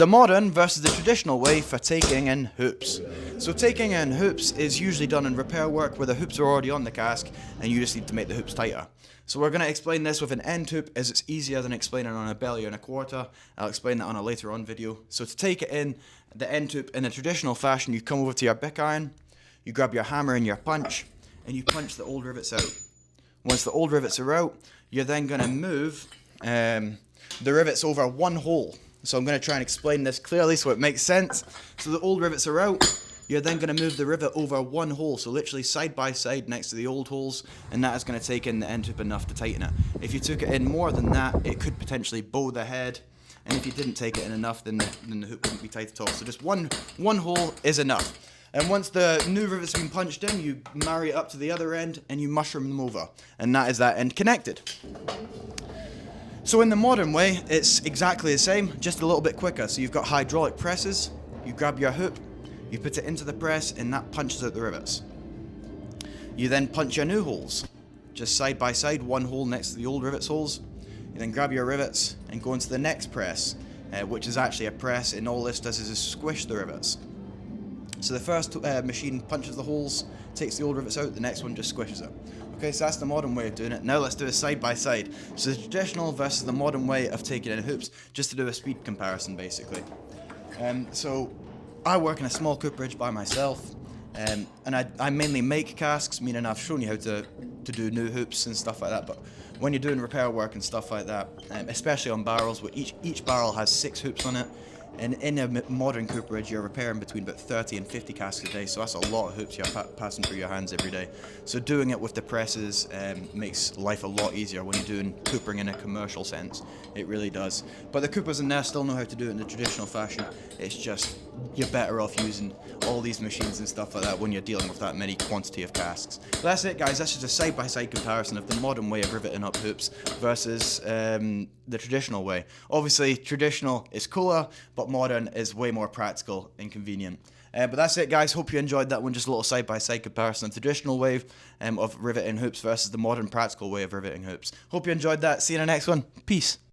The modern versus the traditional way for taking in hoops. So taking in hoops is usually done in repair work where the hoops are already on the cask and you just need to make the hoops tighter. So we're going to explain this with an end hoop as it's easier than explaining on a belly and a quarter. I'll explain that on a later on video. So to take it in, the end hoop in a traditional fashion, you come over to your bick iron, you grab your hammer and your punch, and you punch the old rivets out. Once the old rivets are out, you're then going to move the rivets over one hole. So I'm going to try and explain this clearly so it makes sense. So the old rivets are out, you're then going to move the rivet over one hole, so literally side by side next to the old holes, and that is going to take in the end hoop enough to tighten it. If you took it in more than that, it could potentially bow the head, and if you didn't take it in enough, then the hoop wouldn't be tight at all. So just one hole is enough. And once the new rivet's been punched in, you marry it up to the other end, and you mushroom them over, and that is that end connected. So in the modern way, it's exactly the same, just a little bit quicker. So you've got hydraulic presses, you grab your hoop, you put it into the press, and that punches out the rivets. You then punch your new holes, just side by side, one hole next to the old rivets holes. You then grab your rivets and go into the next press, which is actually a press, and all this does is squish the rivets. So the first machine punches the holes, takes the old rivets out, the next one just squishes it. Okay, so that's the modern way of doing it. Now let's do it side by side. So the traditional versus the modern way of taking in hoops, just to do a speed comparison basically. So I work in a small cooperage by myself, and I mainly make casks, meaning I've shown you how to do new hoops and stuff like that, but when you're doing repair work and stuff like that, especially on barrels, where each barrel has 6 hoops on it, and in a modern cooperage, you're repairing between about 30 and 50 casks a day, so that's a lot of hoops you're passing through your hands every day. So doing it with the presses makes life a lot easier when you're doing coopering in a commercial sense. It really does. But the coopers in there still know how to do it in the traditional fashion. It's just, you're better off using all these machines and stuff like that when you're dealing with that many quantity of casks. But that's it, guys. That's just a side-by-side comparison of the modern way of riveting up hoops versus the traditional way. Obviously, traditional is cooler, but modern is way more practical and convenient. But that's it, guys. Hope you enjoyed that one. Just a little side-by-side comparison of the traditional way of riveting hoops versus the modern practical way of riveting hoops. Hope you enjoyed that. See you in the next one. Peace.